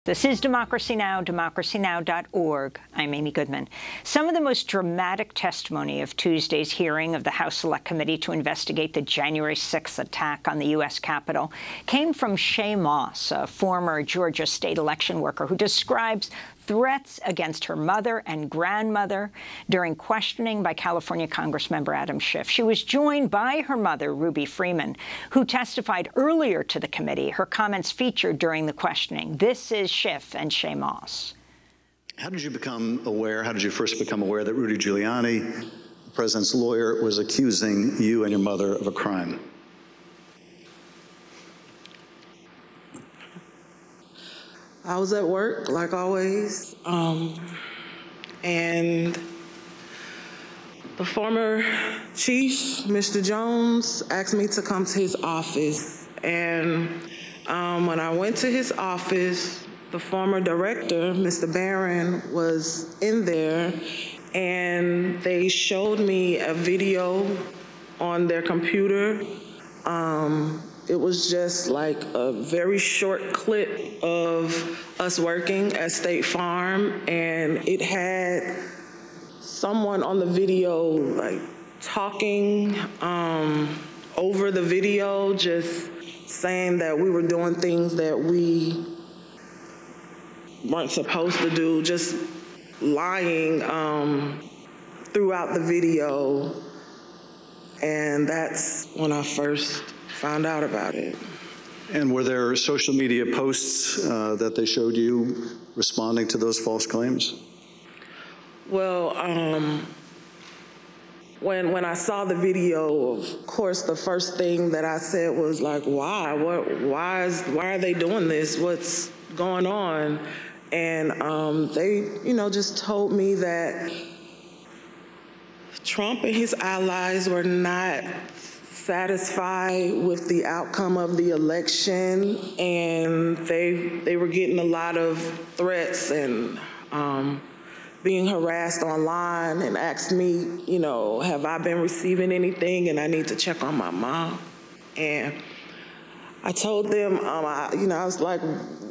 This is Democracy Now!, democracynow.org. I'm Amy Goodman. Some of the most dramatic testimony of Tuesday's hearing of the House Select Committee to investigate the January 6th attack on the U.S. Capitol came from Shaye Moss, a former Georgia state election worker who describes threats against her mother and grandmother during questioning by California Congressmember Adam Schiff. She was joined by her mother, Ruby Freeman, who testified earlier to the committee. Her comments featured during the questioning. This is Schiff and Shaye Moss. How did you first become aware that Rudy Giuliani, the president's lawyer, was accusing you and your mother of a crime? I was at work, like always, and the former chief, Mr. Jones, asked me to come to his office. And when I went to his office, the former director, Mr. Barron, was in there, and they showed me a video on their computer. It was just like a very short clip of us working at State Farm, and it had someone on the video like talking over the video, just saying that we were doing things that we weren't supposed to do, just lying throughout the video. And that's when I first found out about it. And were there social media posts that they showed you responding to those false claims? Well, when I saw the video, of course, the first thing that I said was like, why? Why are they doing this? What's going on? And they, just told me that Trump and his allies were not satisfied with the outcome of the election, and they were getting a lot of threats and being harassed online, and asked me, have I been receiving anything, and I need to check on my mom. And I told them, I was like,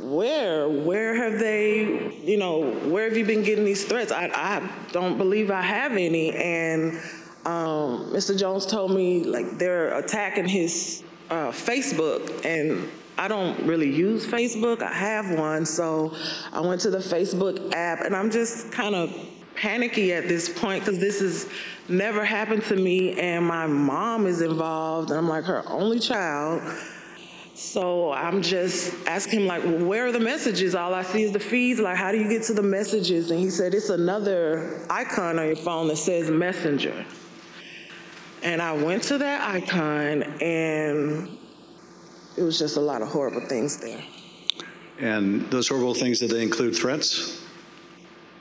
where have they, where have you been getting these threats? I don't believe I have any. And Mr. Jones told me, like, they're attacking his Facebook, and I don't really use Facebook. I have one, so I went to the Facebook app, and I'm just kind of panicky at this point because this has never happened to me, and my mom is involved, and I'm like her only child. So I'm just asking him, like, well, where are the messages? All I see is the feeds. Like, how do you get to the messages? And he said, it's another icon on your phone that says Messenger. And I went to that icon, and it was just a lot of horrible things there. And those horrible things, did they include threats?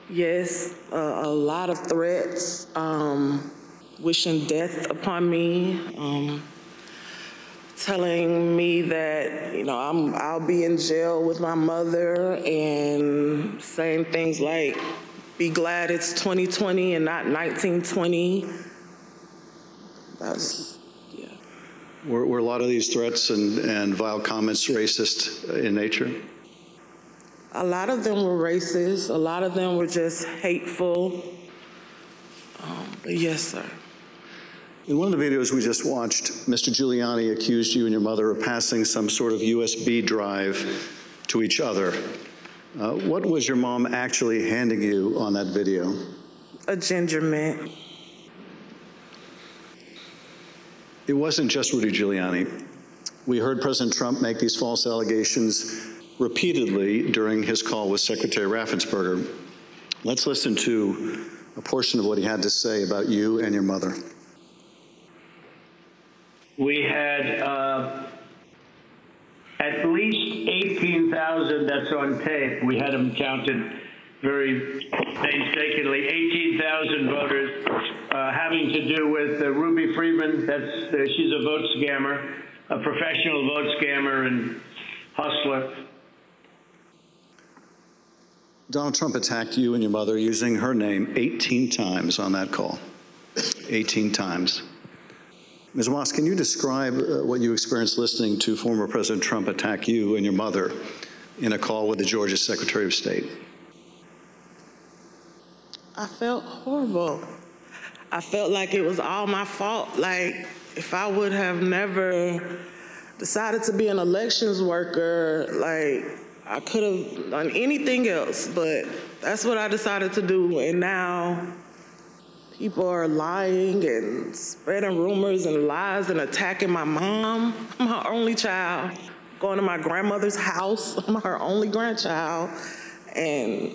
Yes, a lot of threats, wishing death upon me, telling me that, I'll be in jail with my mother, and saying things like, be glad it's 2020 and not 1920. Yeah. Were a lot of these threats and vile comments racist in nature? A lot of them were racist. A lot of them were just hateful. But yes, sir. In one of the videos we just watched, Mr. Giuliani accused you and your mother of passing some sort of USB drive to each other. What was your mom actually handing you on that video? A ginger mint. It wasn't just Rudy Giuliani. We heard President Trump make these false allegations repeatedly during his call with Secretary Raffensperger. Let's listen to a portion of what he had to say about you and your mother. We had at least 18,000, that's on tape. We had them counted very painstakingly, 18,000 voters having to do with Ruby Freeman. She's a vote scammer, a professional vote scammer and hustler. Donald Trump attacked you and your mother using her name 18 times on that call. 18 times. Ms. Moss, can you describe what you experienced listening to former President Trump attack you and your mother in a call with the Georgia Secretary of State? I felt horrible. I felt like it was all my fault. Like, if I would have never decided to be an elections worker, like, I could have done anything else, but that's what I decided to do. And now people are lying and spreading rumors and lies and attacking my mom. I'm her only child. Going to my grandmother's house. I'm her only grandchild. And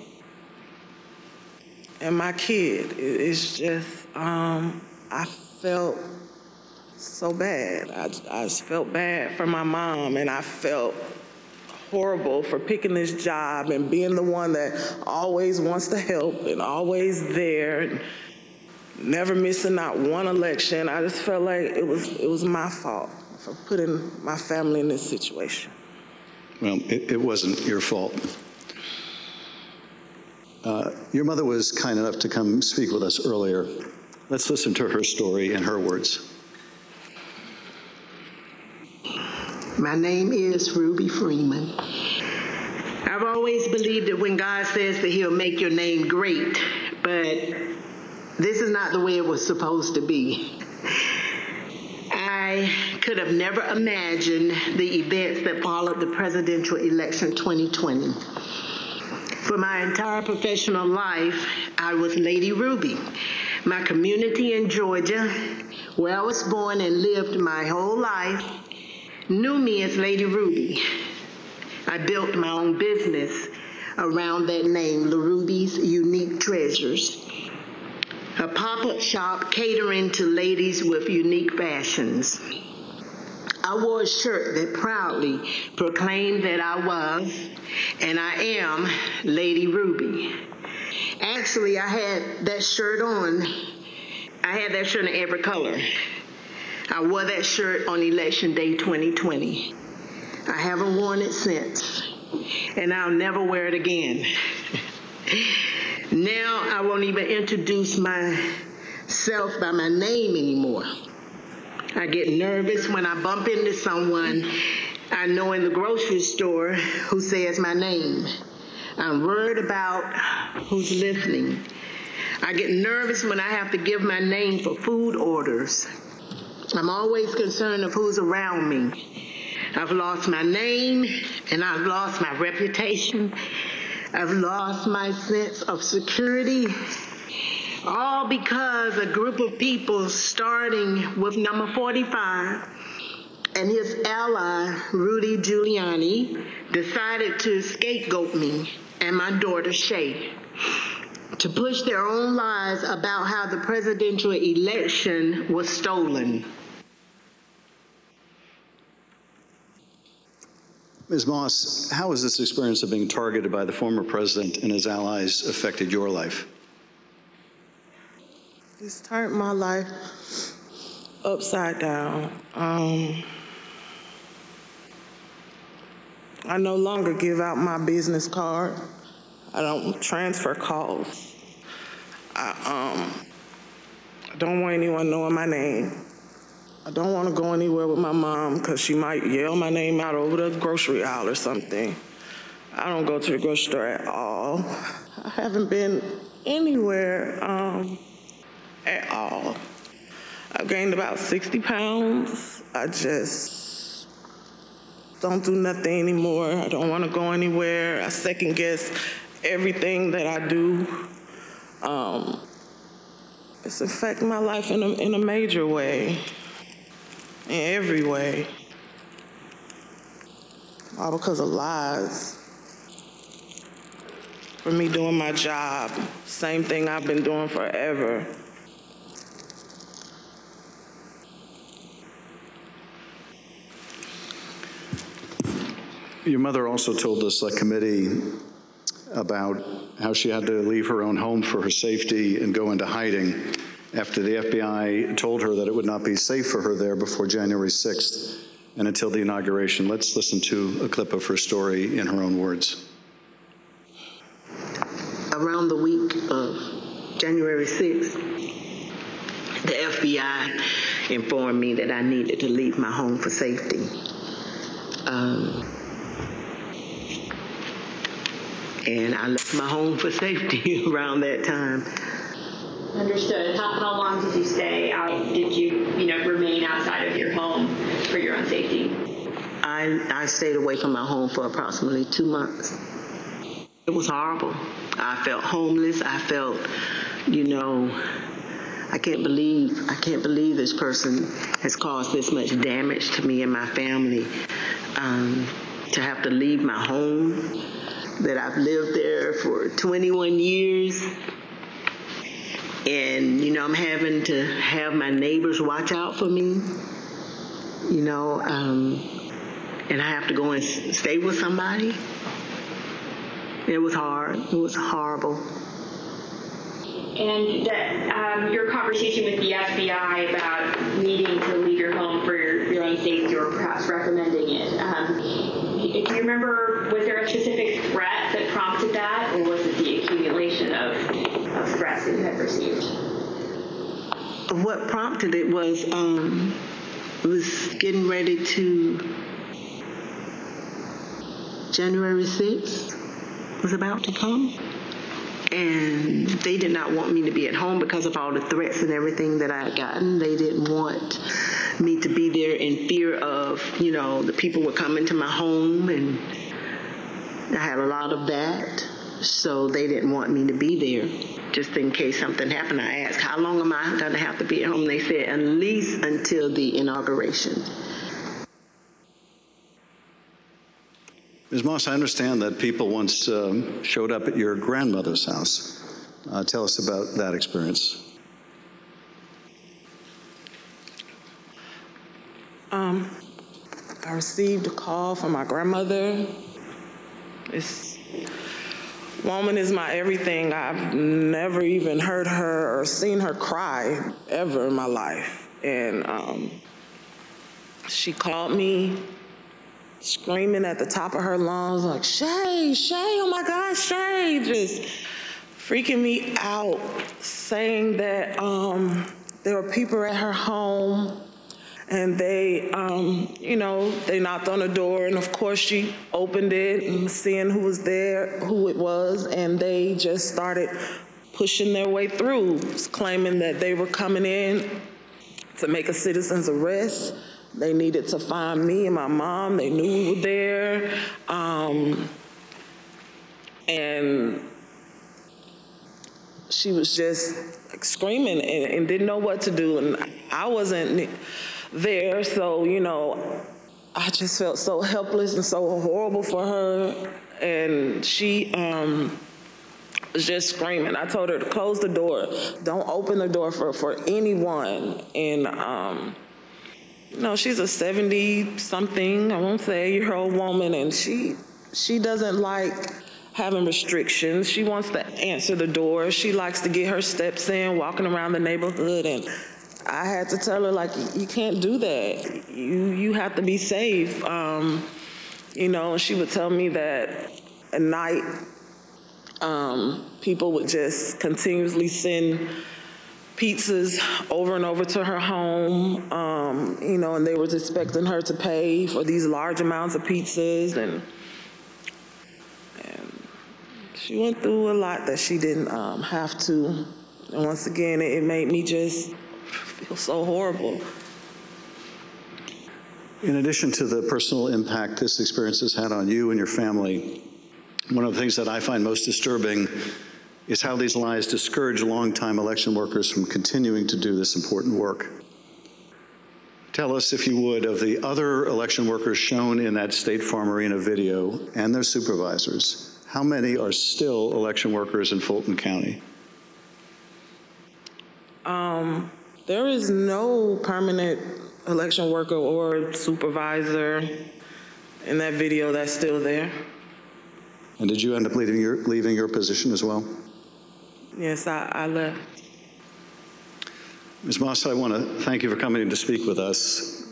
my kid. It's just, I felt so bad. I just felt bad for my mom, and I felt horrible for picking this job and being the one that always wants to help and always there, and never missing not one election. I just felt like it was my fault for putting my family in this situation. Well, it wasn't your fault. Your mother was kind enough to come speak with us earlier. Let's listen to her story in her words. My name is Ruby Freeman. I've always believed that when God says that he'll make your name great, but this is not the way it was supposed to be. I could have never imagined the events that followed the presidential election 2020. For my entire professional life, I was Lady Ruby. My community in Georgia, where I was born and lived my whole life, knew me as Lady Ruby. I built my own business around that name, LaRuby's Unique Treasures, a pop-up shop catering to ladies with unique fashions. I wore a shirt that proudly proclaimed that I was, and I am, Lady Ruby. Actually, I had that shirt on. I had that shirt in every color. I wore that shirt on Election Day 2020. I haven't worn it since, and I'll never wear it again. Now I won't even introduce myself by my name anymore. I get nervous when I bump into someone I know in the grocery store who says my name. I'm worried about who's listening. I get nervous when I have to give my name for food orders. I'm always concerned of who's around me. I've lost my name, and I've lost my reputation. I've lost my sense of security. All because a group of people, starting with number 45 and his ally, Rudy Giuliani, decided to scapegoat me and my daughter, Shaye, to push their own lies about how the presidential election was stolen. Ms. Moss, how has this experience of being targeted by the former president and his allies affected your life? It's turned my life upside down. I no longer give out my business card. I don't transfer calls. I don't want anyone knowing my name. I don't want to go anywhere with my mom because she might yell my name out over the grocery aisle or something. I don't go to the grocery store at all. I haven't been anywhere at all. I've gained about 60 pounds. I just don't do nothing anymore. I don't want to go anywhere. I second guess everything that I do. It's affecting my life in a major way, in every way, all because of lies. For me doing my job, same thing I've been doing forever. Your mother also told us, like committee, about how she had to leave her own home for her safety and go into hiding after the FBI told her that it would not be safe for her there before January 6th and until the inauguration. Let's listen to a clip of her story in her own words. Around the week of January 6th, the FBI informed me that I needed to leave my home for safety. and I left my home for safety around that time. Understood. How long did you stay out? Did you remain outside of your home for your own safety? I stayed away from my home for approximately 2 months. It was horrible. I felt homeless. I felt, I can't believe this person has caused this much damage to me and my family. To have to leave my home, that I've lived there for 21 years. And, I'm having to have my neighbors watch out for me, and I have to go and stay with somebody. It was hard. It was horrible. And your conversation with the FBI about needing to leave your home for your own safety, or perhaps recommending it, do you remember, was there a specific threat that prompted that, or was it the accumulation of threats that you had received? What prompted it was getting ready to, January 6th was about to come. And they did not want me to be at home because of all the threats and everything that I had gotten. They didn't want me to be there in fear of, the people were coming to my home, and I had a lot of that. So they didn't want me to be there. Just in case something happened, I asked, how long am I going to have to be at home? They said, at least until the inauguration. Ms. Moss, I understand that people once showed up at your grandmother's house. Tell us about that experience. I received a call from my grandmother. This woman is my everything. I've never even heard her or seen her cry ever in my life. And she called me screaming at the top of her lungs, like, Shaye, oh my God, Shaye, just freaking me out, saying that there were people at her home, and they, they knocked on the door, and of course she opened it and seeing who was there, who it was, and they just started pushing their way through, claiming that they were coming in to make a citizen's arrest. They needed to find me and my mom. They knew we were there. And she was just screaming and didn't know what to do. And I wasn't there, so, I just felt so helpless and so horrible for her. And she was just screaming. I told her to close the door. Don't open the door for anyone. And, she's a 70-something, I won't say, year-old woman, and she doesn't like having restrictions. She wants to answer the door. She likes to get her steps in, walking around the neighborhood, and I had to tell her, like, you can't do that. You have to be safe. And she would tell me that at night, people would just continuously send pizzas over and over to her home, and they was expecting her to pay for these large amounts of pizzas, and she went through a lot that she didn't have to. And once again, it made me just feel so horrible. In addition to the personal impact this experience has had on you and your family, one of the things that I find most disturbing is how these lies discourage longtime election workers from continuing to do this important work. Tell us, if you would, of the other election workers shown in that State Farm Arena video and their supervisors. How many are still election workers in Fulton County? There is no permanent election worker or supervisor in that video that's still there. And did you end up leaving your position as well? Yes, I left. Ms. Moss, I want to thank you for coming in to speak with us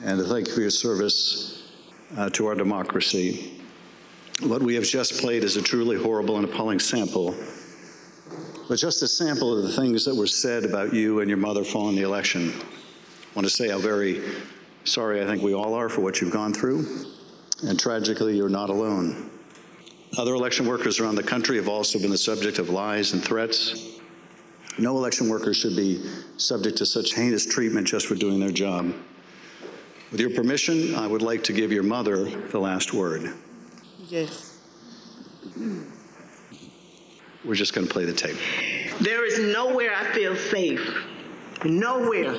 and to thank you for your service to our democracy. What we have just played is a truly horrible and appalling sample, but just a sample of the things that were said about you and your mother following the election. I want to say how very sorry I think we all are for what you've gone through, and tragically, you're not alone. Other election workers around the country have also been the subject of lies and threats. No election worker should be subject to such heinous treatment just for doing their job. With your permission, I would like to give your mother the last word. Yes. We're just going to play the tape. There is nowhere I feel safe. Nowhere.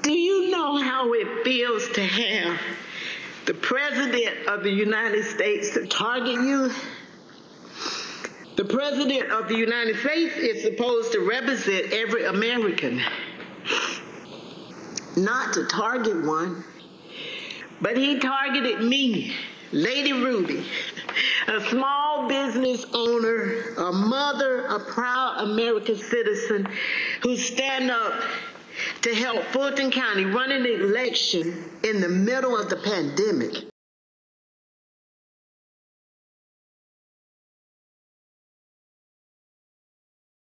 Do you know how it feels to have the President of the United States to target you? The President of the United States is supposed to represent every American, not to target one. But he targeted me, Lady Ruby, a small business owner, a mother, a proud American citizen who stand up to help Fulton County run an election in the middle of the pandemic.